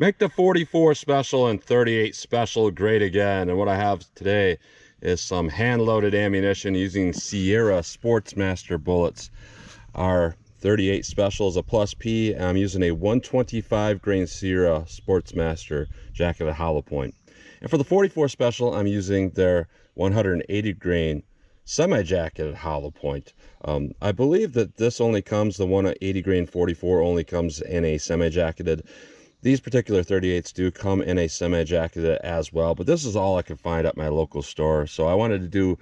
Make the 44 special and 38 special great again. And what I have today is some hand-loaded ammunition using Sierra Sportsmaster bullets. Our 38 special is a plus P, and I'm using a 125 grain Sierra Sportsmaster jacketed hollow point. And for the 44 special, I'm using their 180 grain semi-jacketed hollow point. I believe that this only comes, the 180 grain 44 only comes in a semi-jacketed. These particular 38s do come in a semi-jacketed as well, but this is all I could find at my local store. So I wanted to do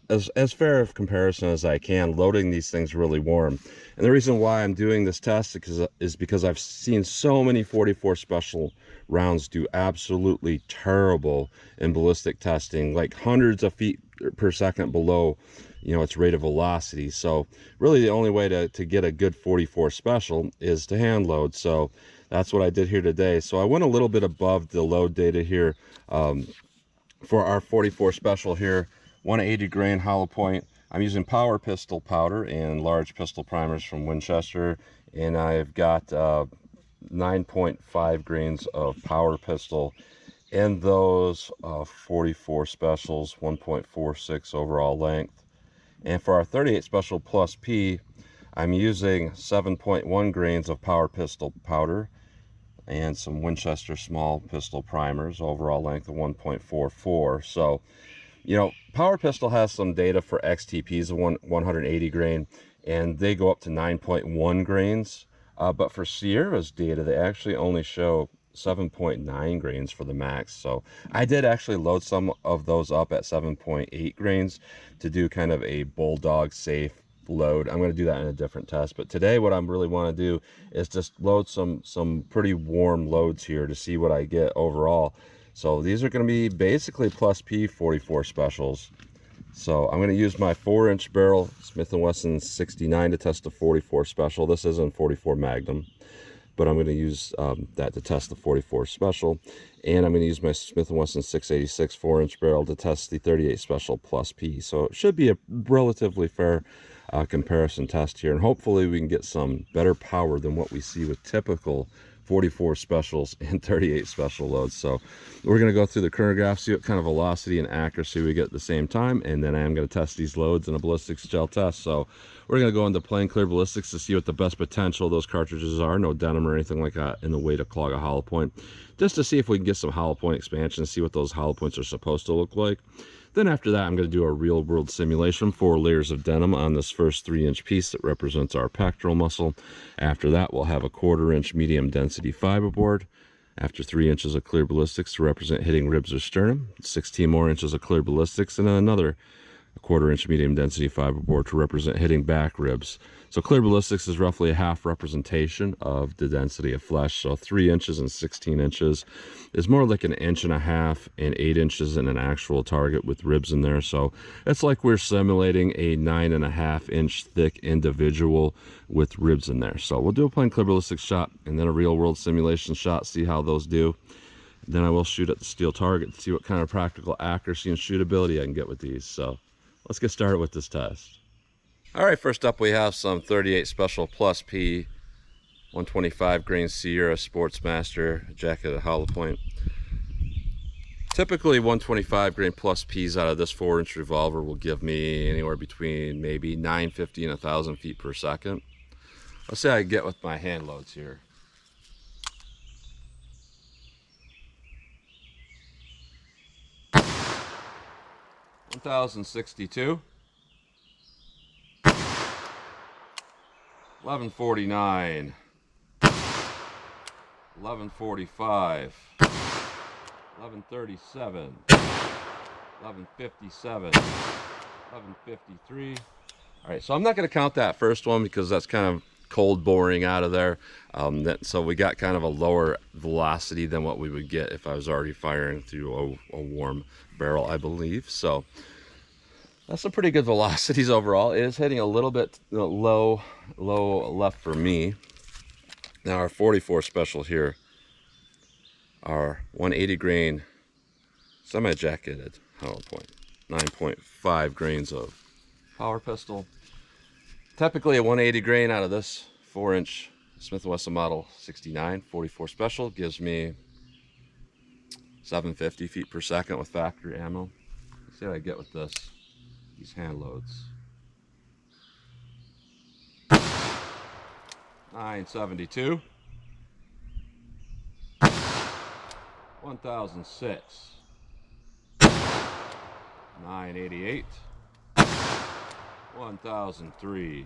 as fair of comparison as I can, loading these things really warm. And the reason why I'm doing this test is because I've seen so many 44 special rounds do absolutely terrible in ballistic testing, like hundreds of feet per second below, you know, its rate of velocity. So really the only way to get a good 44 special is to hand load. So that's what I did here today. So I went a little bit above the load data here for our 44 special here, 180 grain hollow point. I'm using power pistol powder and large pistol primers from Winchester, and I've got 9.5 grains of power pistol in those 44 specials, 1.46 overall length. And for our 38 special plus P, I'm using 7.1 grains of power pistol powder and some Winchester small pistol primers, overall length of 1.44. So, you know, power pistol has some data for XTPs of 180 grain, and they go up to 9.1 grains. But for Sierra's data, they actually only show 7.9 grains for the max. So I did actually load some of those up at 7.8 grains to do kind of a bulldog safe load. I'm going to do that in a different test, but today what I really want to do is just load some pretty warm loads here to see what I get overall. So these are going to be basically plus P 44 specials. So I'm going to use my 4-inch barrel Smith & Wesson 69 to test the 44 special. This isn't 44 Magnum, but I'm going to use that to test the 44 special. And I'm going to use my Smith & Wesson 686 4-inch barrel to test the 38 special plus P. So it should be a relatively fair comparison test here, and hopefully we can get some better power than what we see with typical 44 specials and 38 special loads. So we're going to go through the current graph, see what kind of velocity and accuracy we get at the same time, and then I am going to test these loads in a ballistics gel test. So we're going to go into plain clear ballistics to see what the best potential of those cartridges are. No denim or anything like that in the way to clog a hollow point, just to see if we can get some hollow point expansion and see what those hollow points are supposed to look like. Then after that, I'm going to do a real world simulation, 4 layers of denim on this first 3-inch piece that represents our pectoral muscle. After that, we'll have a 1/4-inch medium density fiberboard. After 3 inches of clear ballistics to represent hitting ribs or sternum, 16 more inches of clear ballistics, and then another 1/4-inch medium density fiberboard to represent hitting back ribs. So clear ballistics is roughly a half representation of the density of flesh. So 3 inches and 16 inches is more like 1.5 inches and 8 inches in an actual target with ribs in there. So it's like we're simulating a 9.5-inch thick individual with ribs in there. So we'll do a plain clear ballistics shot and then a real world simulation shot, see how those do. Then I will shoot at the steel target to see what kind of practical accuracy and shootability I can get with these. So let's get started with this test. All right, first up we have some 38 special plus P 125 grain Sierra Sportsmaster jacketed hollow point. Typically 125 grain plus P's out of this 4-inch revolver will give me anywhere between maybe 950 and 1,000 feet per second. Let's see how I get with my hand loads here. $1,062, 1149, 1145, 1137, 1157, 1153. All right, so I'm not going to count that first one because that's kind of cold boring out of there. So we got kind of a lower velocity than what we would get if I was already firing through a warm barrel, I believe. So that's some pretty good velocities overall. It is hitting a little bit low left for me. Now our 44 special here, our 180 grain semi-jacketed hollow point, 9.5 grains of power pistol. Typically a 180 grain out of this 4-inch Smith & Wesson Model 69 44 Special gives me 750 feet per second with factory ammo. Let's see what I get with these hand loads. 972, 1006, 988, 1003.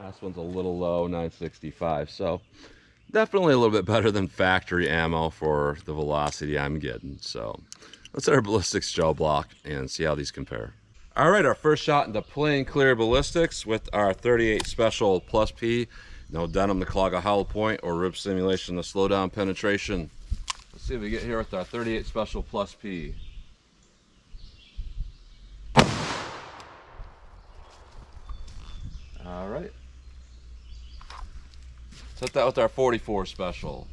Last one's a little low, 965. So definitely a little bit better than factory ammo for the velocity I'm getting. So let's hit our ballistics gel block and see how these compare. All right, our first shot into plain clear ballistics with our 38 Special Plus P. No denim to clog a hollow point or rib simulation to slow down penetration. Let's see what we get here with our 38 Special Plus P. All right. Set that with our 44 Special.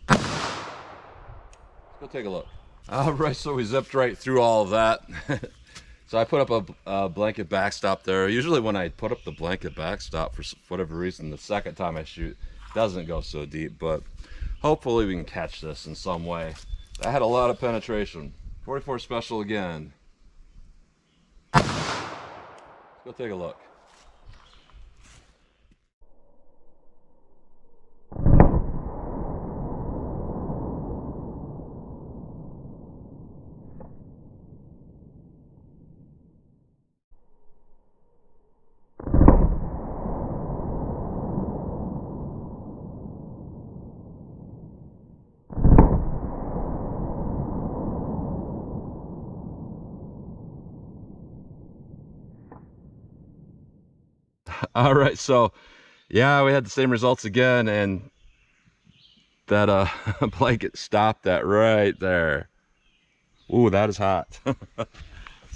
Let's go take a look. All right, so we zipped right through all of that. So I put up a blanket backstop there. Usually when I put up the blanket backstop, for whatever reason, the second time I shoot, it doesn't go so deep, but hopefully we can catch this in some way. That had a lot of penetration. 44 Special again. Let's go take a look. All right, so yeah, we had the same results again, and that blanket stopped that right there. Ooh, that is hot.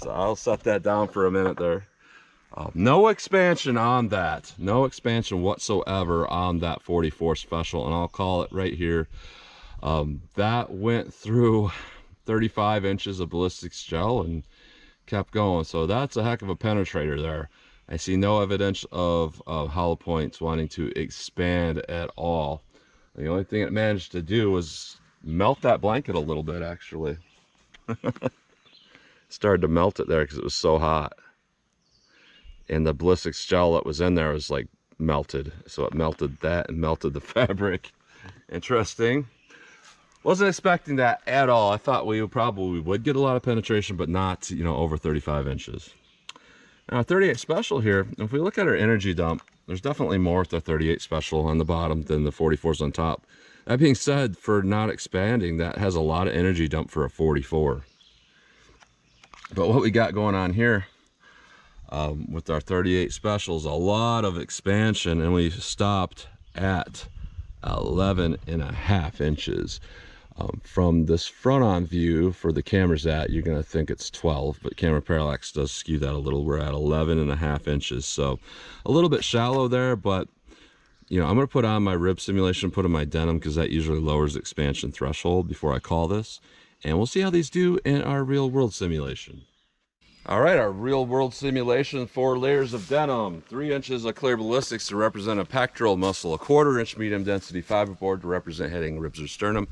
So I'll set that down for a minute there. No expansion on that. No expansion whatsoever on that 44 Special, and I'll call it right here. That went through 35 inches of ballistics gel and kept going. So that's a heck of a penetrator there. I see no evidence of hollow points wanting to expand at all. The only thing it managed to do was melt that blanket a little bit, actually. Started to melt it there because it was so hot. And the ballistics gel that was in there was like melted. So it melted that and melted the fabric. Interesting. Wasn't expecting that at all. I thought we probably would get a lot of penetration, but not, you know, over 35 inches. Now, 38 Special here, if we look at our energy dump, there's definitely more with the 38 Special on the bottom than the 44s on top. That being said, for not expanding, that has a lot of energy dump for a 44. But what we got going on here with our 38 Specials, a lot of expansion, and we stopped at 11.5 inches. From this front-on view for the camera's you're going to think it's 12, but camera parallax does skew that a little. We're at 11.5 inches, so a little bit shallow there, but you know, I'm going to put on my rib simulation, put in my denim, because that usually lowers the expansion threshold before I call this, and we'll see how these do in our real-world simulation. All right, our real-world simulation, 4 layers of denim, 3 inches of clear ballistics to represent a pectoral muscle, a 1/4 inch medium density fiberboard to represent hitting ribs or sternum,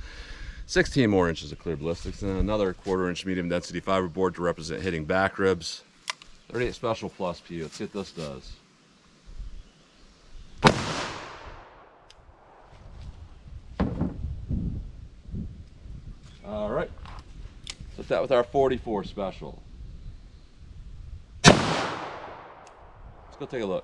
16 more inches of clear ballistics, and then another 1/4 inch medium density fiberboard to represent hitting back ribs. 38 Special Plus P. Let's see what this does. All right, set that with our 44 Special. Let's go take a look.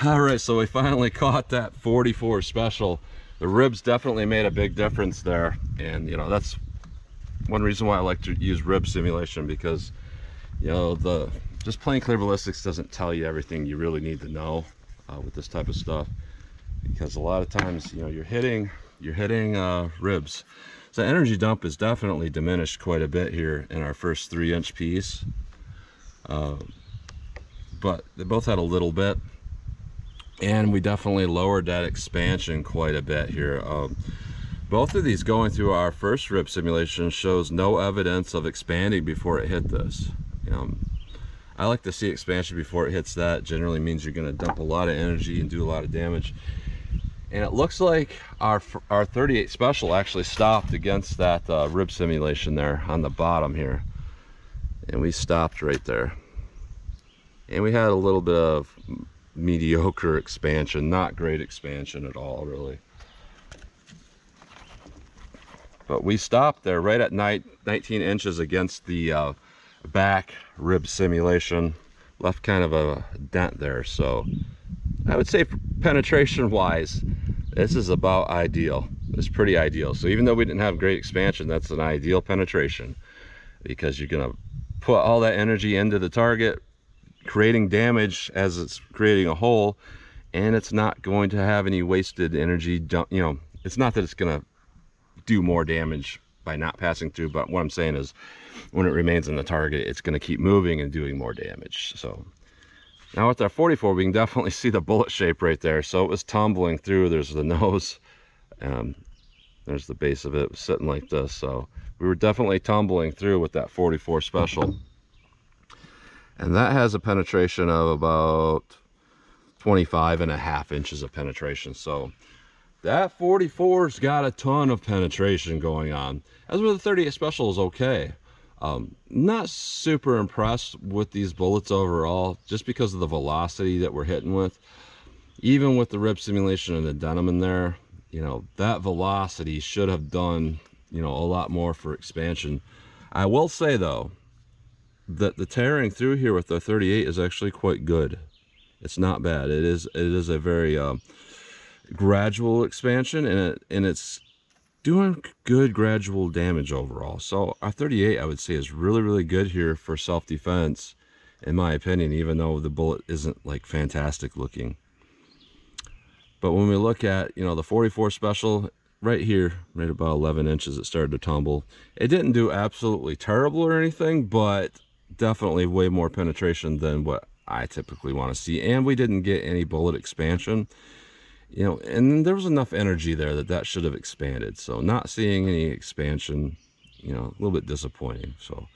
All right, so we finally caught that 44 Special. The ribs definitely made a big difference there, and you know, that's one reason why I like to use rib simulation, because you know, just plain clear ballistics doesn't tell you everything you really need to know with this type of stuff, because a lot of times, you know, you're hitting ribs. So energy dump is definitely diminished quite a bit here in our first 3-inch piece, but they both had a little bit, and we definitely lowered that expansion quite a bit here. Both of these going through our first rib simulation shows no evidence of expanding before it hit this. I like to see expansion before it hits that. Generally means you're going to dump a lot of energy and do a lot of damage. And it looks like our 38 special actually stopped against that rib simulation there on the bottom here. And we stopped right there. And we had a little bit of mediocre expansion, not great expansion at all, really. But we stopped there right at 19 inches against the back rib simulation. Left kind of a dent there. So I would say penetration wise, this is about ideal. It's pretty ideal. So even though we didn't have great expansion, that's an ideal penetration, because you're going to put all that energy into the target, creating damage as it's creating a hole, and it's not going to have any wasted energy. It's not that it's going to do more damage by not passing through, but what I'm saying is when it remains in the target, it's going to keep moving and doing more damage. So now with our 44, we can definitely see the bullet shape right there. So it was tumbling through. There's the nose, there's the base of it. It was sitting like this. So we were definitely tumbling through with that 44 special. And that has a penetration of about 25.5 inches of penetration. So that 44's got a ton of penetration going on. As where the 38 special is okay. Not super impressed with these bullets overall, just because of the velocity that we're hitting with. Even with the rib simulation and the denim in there, that velocity should have done, a lot more for expansion. I will say though, that the tearing through here with the 38 is actually quite good. It's not bad. It is a very gradual expansion, and it's doing good gradual damage overall. So our 38, I would say, is really, really good here for self-defense, in my opinion, even though the bullet isn't like fantastic looking. But when we look at, the 44 special right here, right about 11 inches, it started to tumble. It didn't do absolutely terrible or anything, but definitely way more penetration than what I typically want to see. And we didn't get any bullet expansion. And there was enough energy there that should have expanded. So not seeing any expansion, a little bit disappointing. So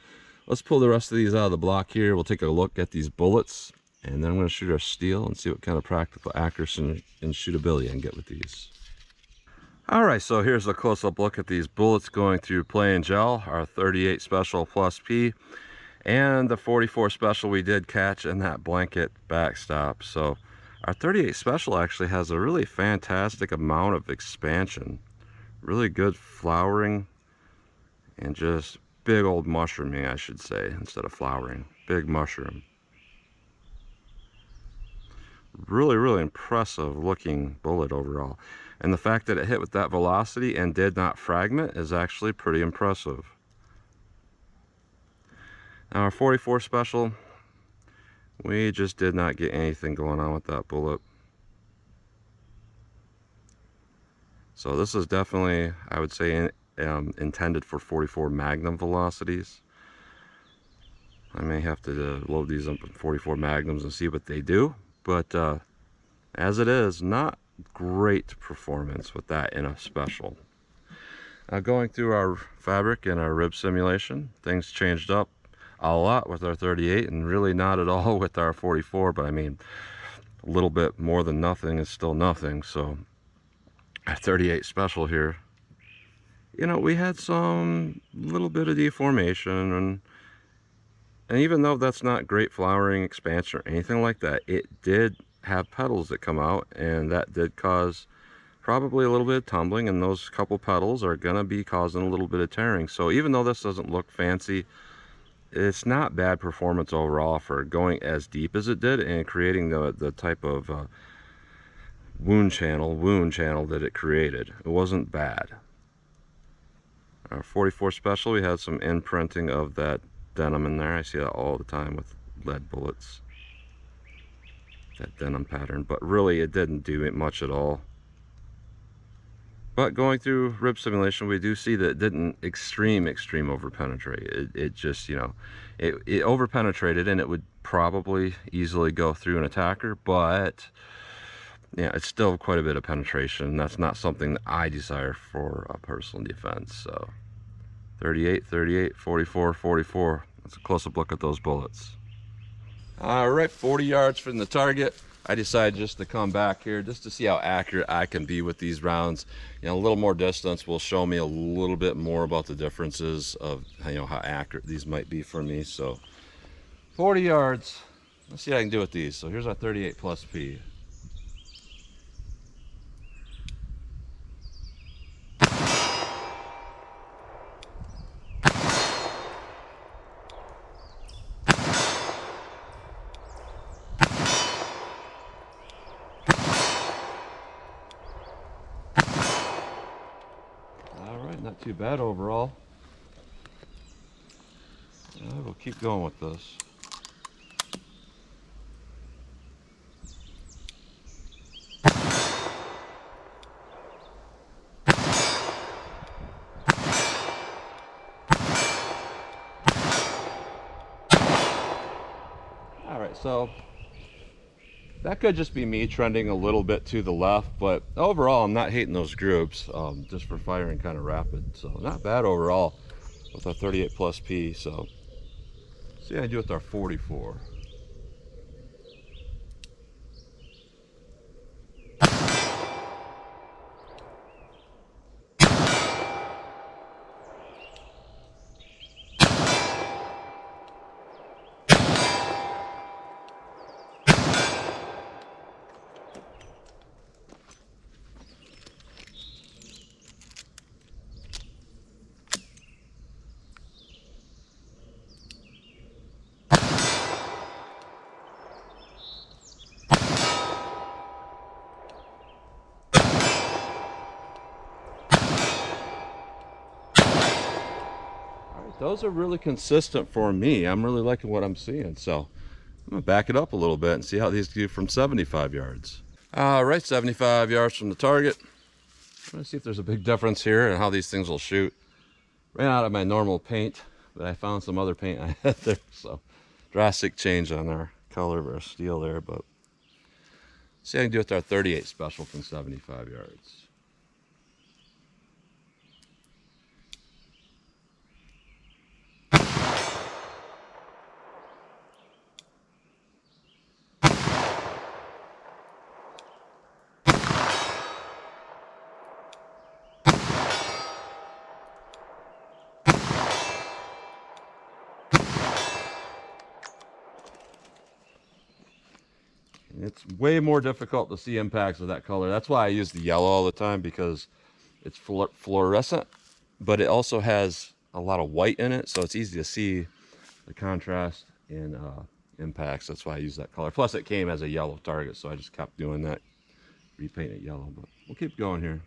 let's pull the rest of these out of the block here. We'll take a look at these bullets, and then I'm going to shoot our steel and see what kind of practical accuracy and shootability I can get with these. All right, so here's a close-up look at these bullets going through play and gel, our 38 special plus P, and the 44 special we did catch in that blanket backstop. So our 38 special actually has a really fantastic amount of expansion, really good flowering, and just big old mushrooming, I should say, instead of flowering. Big mushroom. Really, really impressive looking bullet overall. And the fact that it hit with that velocity and did not fragment is actually pretty impressive. Now our 44 special, we just did not get anything going on with that bullet. So this is definitely, I would say, intended for 44 Magnum velocities. I may have to load these up in 44 Magnums and see what they do. But as it is, not great performance with that in a special. Now going through our fabric and our rib simulation, things changed up a lot with our 38 and really not at all with our 44. But I mean, a little bit more than nothing is still nothing. So our 38 special here, we had some little bit of deformation, and even though that's not great flowering, expansion, or anything like that, it did have petals that come out, and that did cause probably a little bit of tumbling, and those couple petals are going to be causing a little bit of tearing. So even though this doesn't look fancy, it's not bad performance overall for going as deep as it did and creating the type of wound channel that it created. It wasn't bad. Our 44 special, we had some imprinting of that denim in there. I see that all the time with lead bullets, that denim pattern, but really it didn't do it much at all. But going through rib simulation, we do see that it didn't extreme over penetrate. It just, you know, it over penetrated, and it would probably easily go through an attacker, but yeah, it's still quite a bit of penetration. That's not something that I desire for a personal defense. So 38, 38, 44, 44. Let's a close-up look at those bullets. All right, 40 yards from the target. I decided just to come back here just to see how accurate I can be with these rounds. You know, a little more distance will show me a little bit more about the differences of, you know, how accurate these might be for me. So 40 yards. Let's see what I can do with these. So here's our 38 plus P. All right, not too bad overall. We'll keep going with this. All right, so that could just be me trending a little bit to the left, but overall I'm not hating those groups, just for firing kind of rapid. So not bad overall with our 38 plus P. So see how I do with our 44. Those are really consistent for me. I'm really liking what I'm seeing. So I'm gonna back it up a little bit and see how these do from 75 yards. All right, 75 yards from the target. I'm gonna see if there's a big difference here and how these things will shoot. Ran out of my normal paint, but I found some other paint I had there. So drastic change on our color of our steel there, but see how I can do with our 38 special from 75 yards. It's way more difficult to see impacts with that color. That's why I use the yellow all the time, because it's fluorescent, but it also has a lot of white in it, so it's easy to see the contrast in impacts. That's why I use that color. Plus it came as a yellow target, so I just kept doing that, repaint it yellow. But we'll keep going here.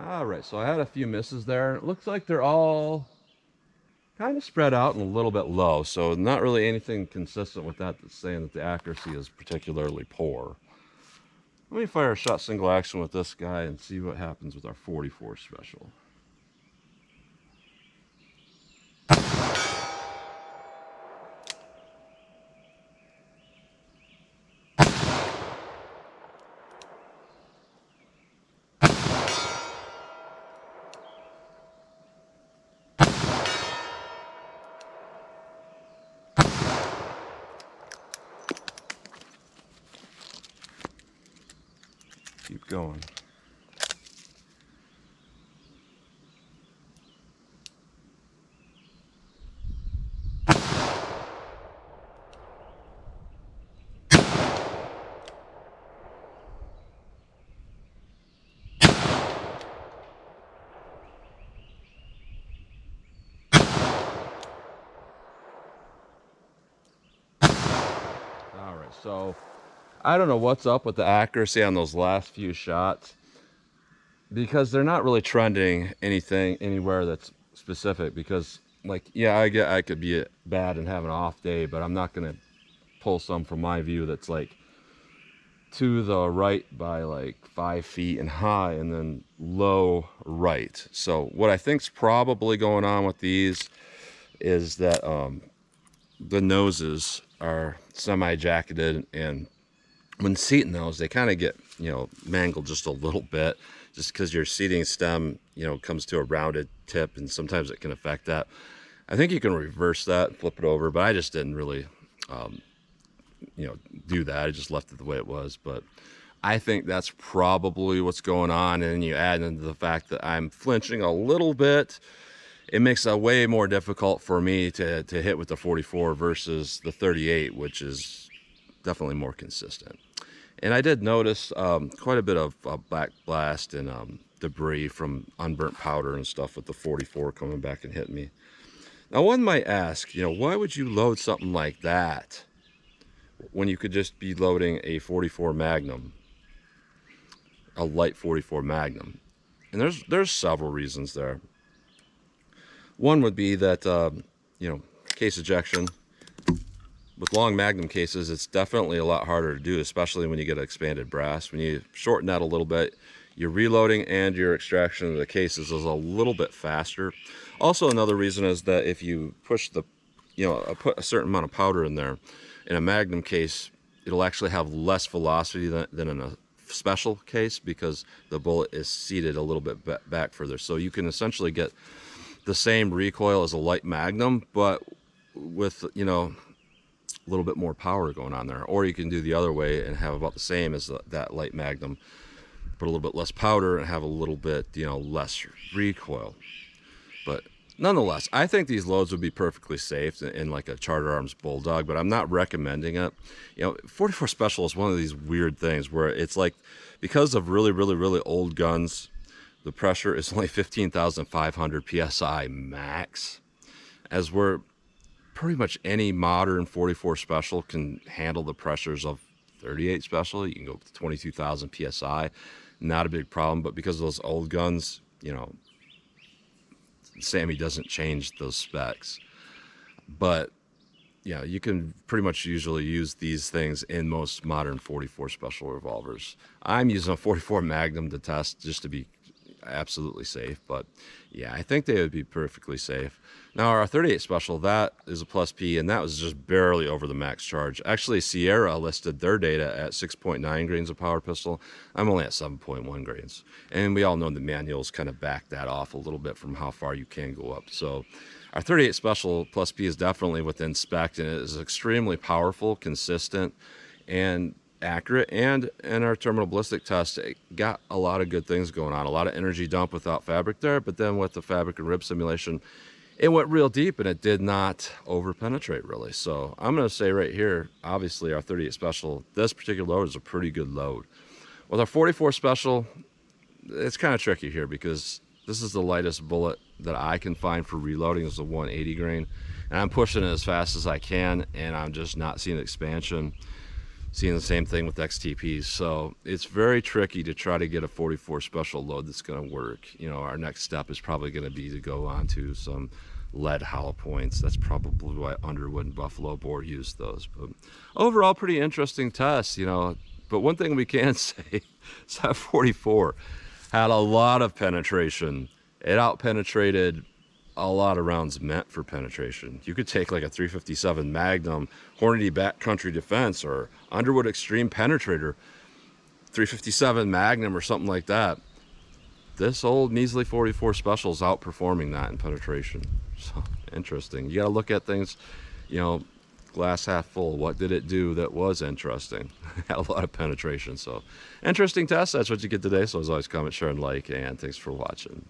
All right, so I had a few misses there. It looks like they're all kind of spread out and a little bit low, so not really anything consistent with that that's saying that the accuracy is particularly poor. Let me fire a shot single action with this guy and see what happens with our 44 special. Keep going. All right, so I don't know what's up with the accuracy on those last few shots, because they're not really trending anything anywhere that's specific. Because, like, yeah, I could be bad and have an off day, but I'm not gonna pull some from my view that's like to the right by like 5 feet and high and then low right. So what I think's probably going on with these is that the noses are semi-jacketed, and when seating those, they kind of get, mangled just a little bit, just because your seating stem, comes to a rounded tip, and sometimes it can affect that. I think you can reverse that and flip it over, but I just didn't really do that. I just left it the way it was. But I think that's probably what's going on. And you add into the fact that I'm flinching a little bit, it makes it way more difficult for me to hit with the 44 versus the 38, which is definitely more consistent. And I did notice quite a bit of backblast and debris from unburnt powder and stuff with the 44 coming back and hitting me. Now, one might ask, why would you load something like that when you could just be loading a 44 Magnum, a light 44 Magnum? And there's several reasons there. One would be that, case ejection. With long Magnum cases, it's definitely a lot harder to do, especially when you get expanded brass. When you shorten that a little bit, your reloading and your extraction of the cases is a little bit faster. Also, another reason is that if you push put a certain amount of powder in there, in a Magnum case, it'll actually have less velocity than in a special case, because the bullet is seated a little bit back further. So you can essentially get the same recoil as a light Magnum, but with, a little bit more power going on there. Or you can do the other way and have about the same as that light Magnum, put a little bit less powder and have a little bit, less recoil. But nonetheless, I think these loads would be perfectly safe in like a Charter Arms Bulldog, but I'm not recommending it. 44 Special is one of these weird things where it's like, because of really, really, really old guns, the pressure is only 15,500 PSI max, as where pretty much any modern 44 Special can handle the pressures of 38 Special. You can go up to 22,000 PSI, not a big problem. But because of those old guns, Sammy doesn't change those specs. But you can pretty much usually use these things in most modern 44 Special revolvers. I'm using a 44 Magnum to test just to be absolutely safe, but yeah, I think they would be perfectly safe. Now, our 38 Special, that is a plus P, and that was just barely over the max charge. Actually, Sierra listed their data at 6.9 grains of power pistol. I'm only at 7.1 grains, and we all know the manuals kind of back that off a little bit from how far you can go up. So our 38 Special plus P is definitely within spec, and it is extremely powerful, consistent, and accurate. And in our terminal ballistic test, it got a lot of good things going on. A lot of energy dump without fabric there, but then with the fabric and rib simulation, it went real deep and it did not over penetrate really. So I'm going to say right here, obviously our 38 Special, this particular load is a pretty good load. With our 44 Special, it's kind of tricky here, because this is the lightest bullet that I can find for reloading, is a 180 grain, and I'm pushing it as fast as I can, and I'm just not seeing expansion. Seeing the same thing with XTPs. So it's very tricky to try to get a 44 Special load that's going to work. Our next step is probably going to be to go on to some lead hollow points. That's probably why Underwood and Buffalo Bore used those. But overall, pretty interesting test, But one thing we can say is that 44 had a lot of penetration. It out-penetrated a lot of rounds meant for penetration. You could take like a 357 Magnum Hornady Backcountry Defense or Underwood Extreme Penetrator 357 Magnum or something like that. This old measly 44 Special is outperforming that in penetration. So interesting. You got to look at things, glass half full. What did it do that was interesting? Had a lot of penetration. So interesting test. That's what you get today. So as always, comment, share, and like, and thanks for watching.